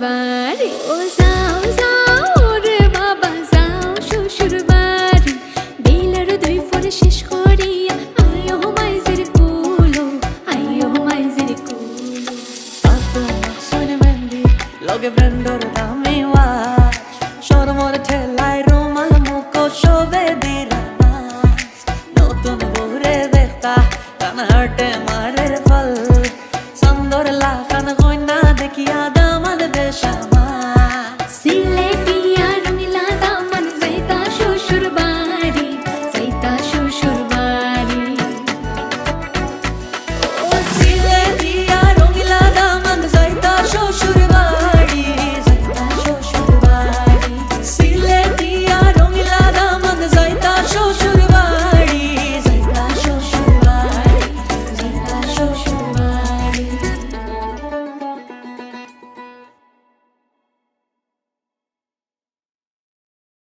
বাড়ি ও যাও যাও রে বাবা যাও শ্বশুর বাড়ি বেলার দুই ফোর শেষ করিয়া আইও মাইজের কুলো আইও মাইজের কুলো Fatto sono mendi, lo che prendo da